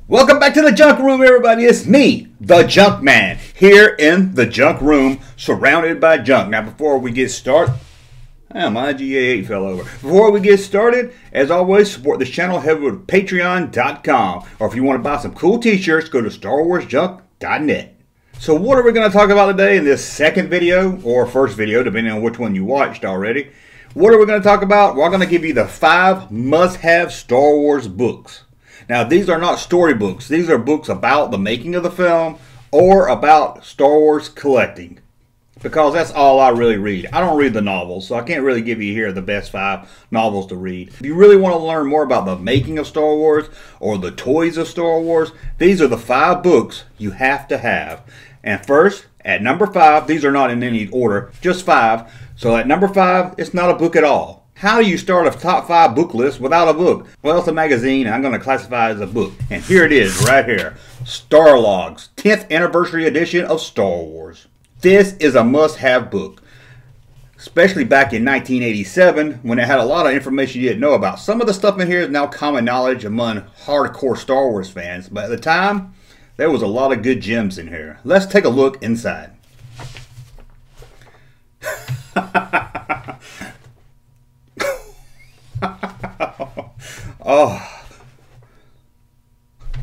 Welcome back to the Junk Room, everybody. It's me, the Junkman, here in the Junk Room, surrounded by junk. Now, before we get started, my GA8 fell over. Before we get started, as always, support this channel. Head over to patreon.com. Or if you want to buy some cool t-shirts, go to starwarsjunk.net. So what are we going to talk about today in this second video, or first video, depending on which one you watched already? What are we going to talk about? We're going to give you the 5 must-have Star Wars books. Now, these are not storybooks. These are books about the making of the film or about Star Wars collecting. Because that's all I really read. I don't read the novels, so I can't really give you here the best 5 novels to read. If you really want to learn more about the making of Star Wars or the toys of Star Wars, these are the 5 books you have to have. And first, at number 5, these are not in any order, just 5. So at number 5, it's not a book at all. How do you start a top 5 book list without a book? Well, it's a magazine, and I'm going to classify it as a book. And here it is, right here. Star Logs, 10th Anniversary Edition of Star Wars. This is a must-have book. Especially back in 1987, when it had a lot of information you didn't know about. Some of the stuff in here is now common knowledge among hardcore Star Wars fans. But at the time, there was a lot of good gems in here. Let's take a look inside. Oh,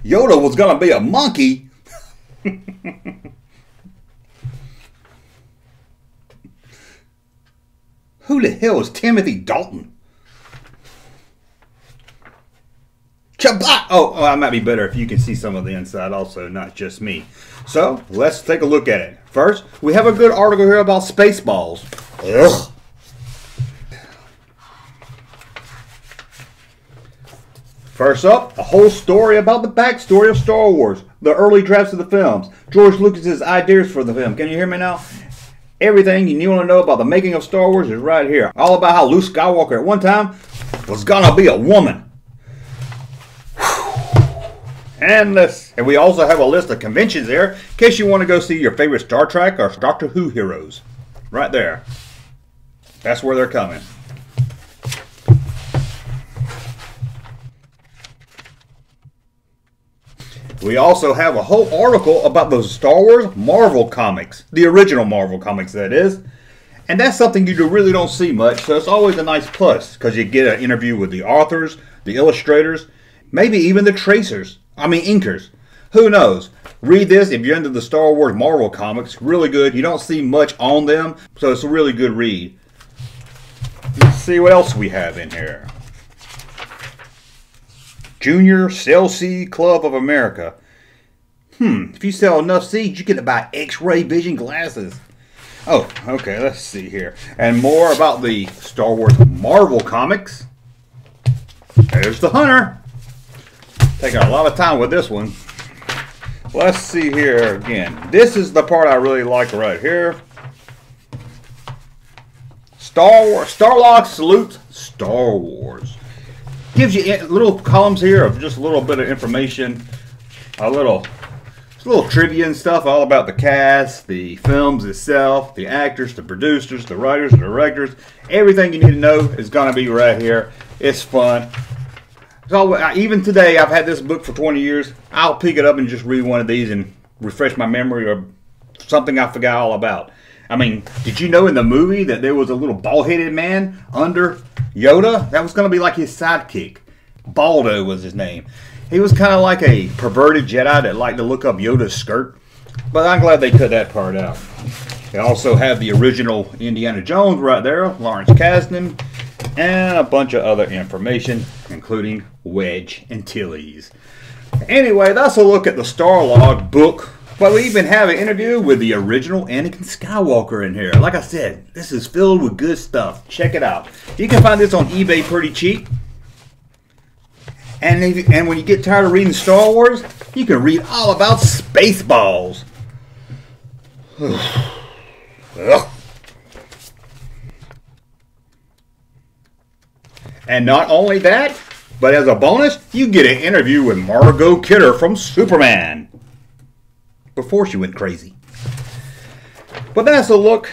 Yoda was gonna be a monkey. Who the hell is Timothy Dalton? Chabot! Oh, it might be better if you can see some of the inside also, not just me. So, let's take a look at it. First, we have a good article here about Spaceballs. Ugh. First up, a whole story about the backstory of Star Wars, the early drafts of the films, George Lucas's ideas for the film. Can you hear me now? Everything you want to know about the making of Star Wars is right here. All about how Luke Skywalker at one time was gonna be a woman. And we also have a list of conventions there, in case you want to go see your favorite Star Trek or Doctor Who heroes. Right there. That's where they're coming. We also have a whole article about the Star Wars Marvel comics. The original Marvel comics, that is. And that's something you really don't see much, so it's always a nice plus, because you get an interview with the authors, the illustrators, maybe even the inkers. Who knows? Read this if you're into the Star Wars Marvel comics. Really good. You don't see much on them, so it's a really good read. Let's see what else we have in here. Junior Cell Seed Club of America. If you sell enough seeds, you get to buy X-ray vision glasses. Oh, okay, let's see here. And more about the Star Wars Marvel comics. There's the Hunter. Taking a lot of time with this one. Let's see here again. This is the part I really like right here. Starlog salutes Star Wars. Gives you little columns here of just a little bit of information, a little trivia and stuff, all about the cast, the films itself, the actors, the producers, the writers, the directors. Everything you need to know is going to be right here. It's fun. So even today, I've had this book for 20 years. I'll pick it up and just read one of these and refresh my memory or something I forgot all about. I mean, did you know in the movie that there was a little bald-headed man under Yoda? That was going to be like his sidekick. Baldo was his name. He was kind of like a perverted Jedi that liked to look up Yoda's skirt. But I'm glad they cut that part out. They also have the original Indiana Jones right there, Lawrence Kasdan, and a bunch of other information, including Wedge Antilles. Anyway, that's a look at the Starlog book. But we even have an interview with the original Anakin Skywalker in here. Like I said, this is filled with good stuff. Check it out. You can find this on eBay pretty cheap. And when you get tired of reading Star Wars, you can read all about Spaceballs. And not only that, but as a bonus, you get an interview with Margot Kidder from Superman. Before she went crazy. But that's a look.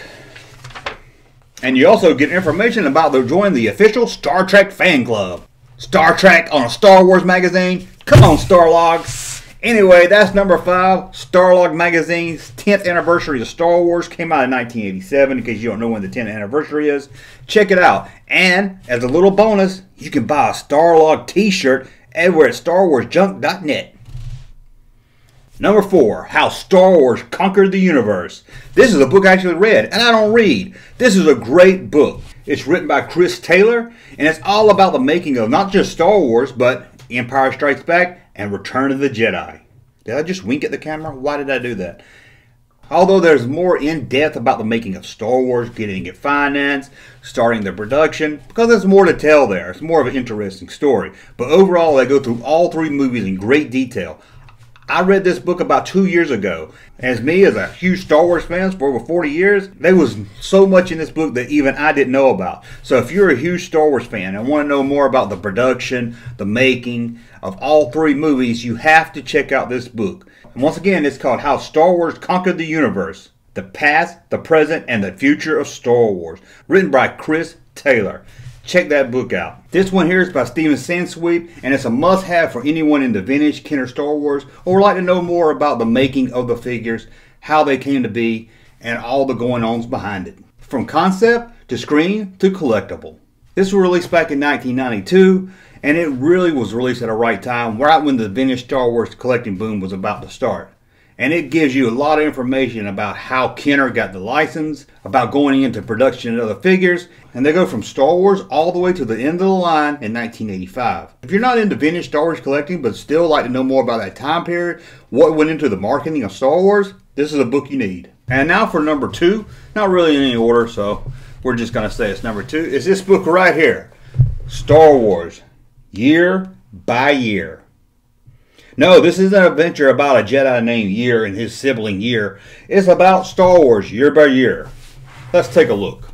And you also get information about joining the official Star Trek fan club. Star Trek on a Star Wars magazine. Come on, Starlog. Anyway, that's number 5. Starlog Magazine's 10th anniversary of Star Wars came out in 1987. In case you don't know when the 10th anniversary is, check it out. And as a little bonus, you can buy a Starlog t-shirt everywhere at StarWarsJunk.net. Number 4, How Star Wars Conquered the Universe. This is a book I actually read, and I don't read. This is a great book. It's written by Chris Taylor, and it's all about the making of not just Star Wars, but Empire Strikes Back and Return of the Jedi. Did I just wink at the camera? Why did I do that? Although there's more in depth about the making of Star Wars, getting it financed, starting the production, because there's more to tell there. It's more of an interesting story. But overall, they go through all 3 movies in great detail. I read this book about 2 years ago. As me, as a huge Star Wars fan for over 40 years, there was so much in this book that even I didn't know about. So if you're a huge Star Wars fan and want to know more about the production, the making of all 3 movies, you have to check out this book. And once again, it's called How Star Wars Conquered the Universe. The Past, the Present, and the Future of Star Wars. Written by Chris Taylor. Check that book out. This one here is by Steven Sansweet, and it's a must-have for anyone into vintage Kenner Star Wars or would like to know more about the making of the figures, how they came to be, and all the going-ons behind it. From concept to screen to collectible. This was released back in 1992, and it really was released at a right time, right when the vintage Star Wars collecting boom was about to start. And it gives you a lot of information about how Kenner got the license, about going into production of the figures, and they go from Star Wars all the way to the end of the line in 1985. If you're not into vintage Star Wars collecting but still like to know more about that time period, what went into the marketing of Star Wars, this is a book you need. And now for number 2, not really in any order, so we're just going to say it's number 2, is this book right here, Star Wars, Year by Year. No, this isn't an adventure about a Jedi named Year and his sibling Year. It's about Star Wars year by year. Let's take a look.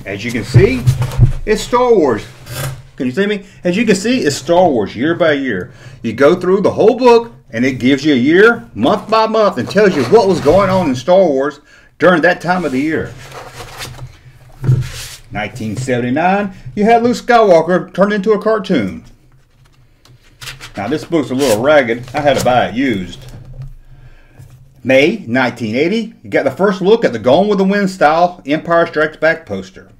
As you can see, it's Star Wars. Can you see me? As you can see, it's Star Wars year by year. You go through the whole book and it gives you a year, month by month, and tells you what was going on in Star Wars during that time of the year. 1979, you had Luke Skywalker turned into a cartoon. Now this book's a little ragged. I had to buy it used. May 1980, you got the first look at the Gone with the Wind style Empire Strikes Back poster.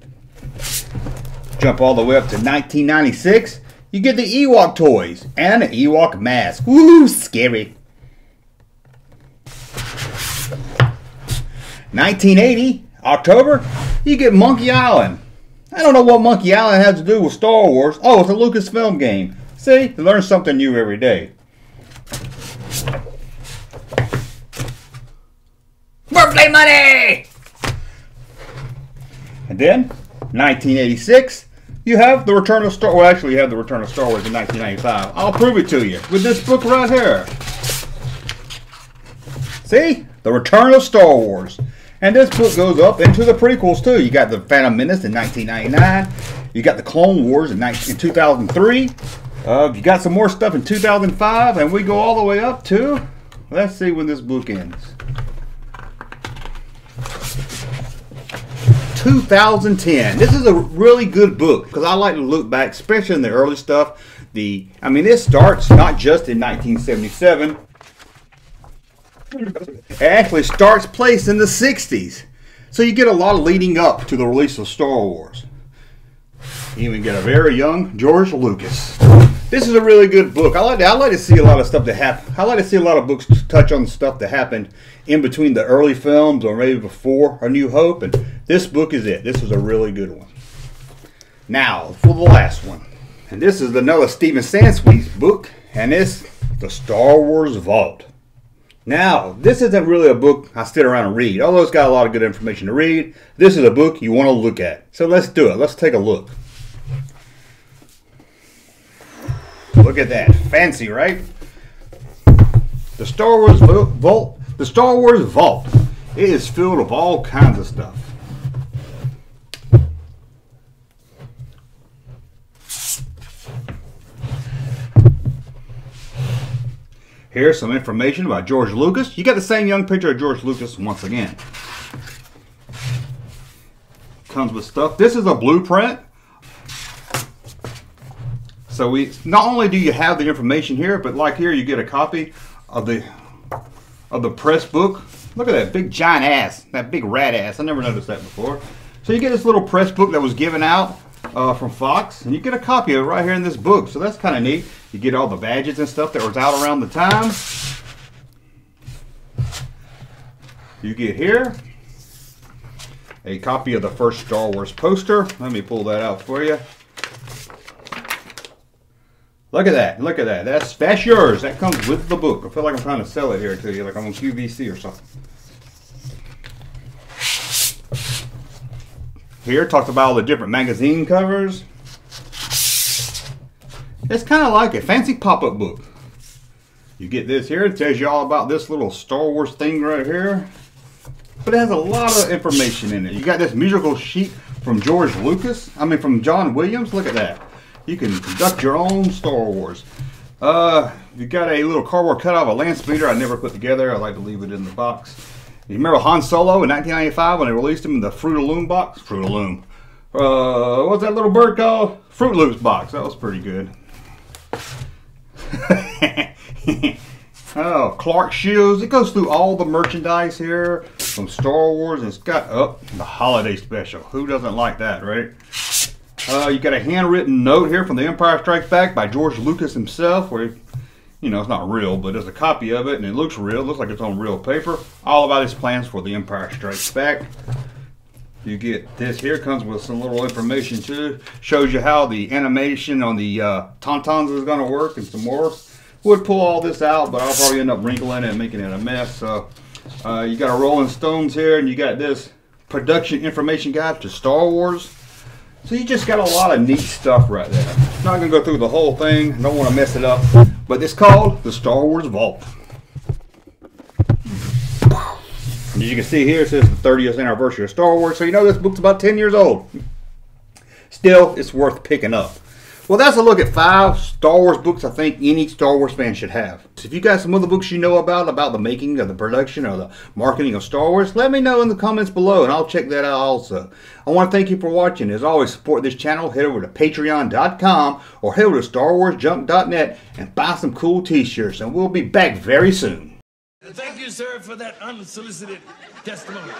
Jump all the way up to 1996, you get the Ewok toys and an Ewok mask. Woo, scary. 1980, October, you get Monkey Island. I don't know what Monkey Island has to do with Star Wars. Oh, it's a Lucasfilm game. See, you learn something new every day. Birthday money! And then, 1986, you have the Return of Star Wars. Well, actually, you have the Return of Star Wars in 1995. I'll prove it to you with this book right here. See? The Return of Star Wars. And this book goes up into the prequels too. You got the Phantom Menace in 1999. You got the Clone Wars in 2003. You got some more stuff in 2005. And we go all the way up to, let's see when this book ends. 2010. This is a really good book because I like to look back, especially in the early stuff. It starts not just in 1977. It actually starts place in the 60s. So you get a lot of leading up to the release of Star Wars. You even get a very young George Lucas. This is a really good book. I like to see a lot of stuff that happen. I like to see a lot of books touch on the stuff that happened in between the early films or maybe before A New Hope. And this book is it. This is a really good one. Now for the last one. And this is another Steven Sansweet's book. And it's The Star Wars Vault. Now, this isn't really a book I sit around and read. Although it's got a lot of good information to read, this is a book you want to look at. So let's do it. Let's take a look. Look at that. Fancy, right? The Star Wars Vault. The Star Wars Vault. It is filled with all kinds of stuff. Here's some information about George Lucas. You got the same young picture of George Lucas once again. Comes with stuff. This is a blueprint. So we not only do you have the information here, but like here you get a copy of the press book. Look at that big giant ass, that big rat ass. I never noticed that before. So you get this little press book that was given out from Fox, and you get a copy of it right here in this book. So that's kind of neat. You get all the badges and stuff that was out around the time. You get here a copy of the first Star Wars poster. Let me pull that out for you. Look at that. Look at that. That's yours. That comes with the book. I feel like I'm trying to sell it here to you, like I'm on QVC or something. Here it talks about all the different magazine covers. It's kind of like a fancy pop-up book. You get this here. It tells you all about this little Star Wars thing right here. But it has a lot of information in it. You got this musical sheet from from John Williams. Look at that. You can conduct your own Star Wars. You got a little cardboard cutout of a land speeder I never put together. I like to leave it in the box. You remember Han Solo in 1995 when they released him in the Fruit of Loom box? Fruit of Loom. What's that little bird called? Fruit Loops box. That was pretty good. Oh, Clark shoes. It goes through all the merchandise here from Star Wars. It's got the holiday special. Who doesn't like that, right? You got a handwritten note here from The Empire Strikes Back by George Lucas himself, where, you know, it's not real, but there's a copy of it, and it looks real. It looks like it's on real paper. All about his plans for The Empire Strikes Back. You get this here. Comes with some little information too. Shows you how the animation on the Tauntauns is going to work and some more. Would pull all this out, but I'll probably end up wrinkling it and making it a mess. So you got a Rolling Stones here, and you got this production information guide to Star Wars. So you just got a lot of neat stuff right there. Not going to go through the whole thing. Don't want to mess it up. But it's called the Star Wars Vault. As you can see here, it says the 30th anniversary of Star Wars. So you know this book's about 10 years old. Still, it's worth picking up. Well, that's a look at 5 Star Wars books I think any Star Wars fan should have. So if you got some other books you know about the making of the production or the marketing of Star Wars, let me know in the comments below and I'll check that out also. I want to thank you for watching. As always, support this channel. Head over to patreon.com or head over to starwarsjunk.net and buy some cool t-shirts, and we'll be back very soon. Thank you, sir, for that unsolicited testimony.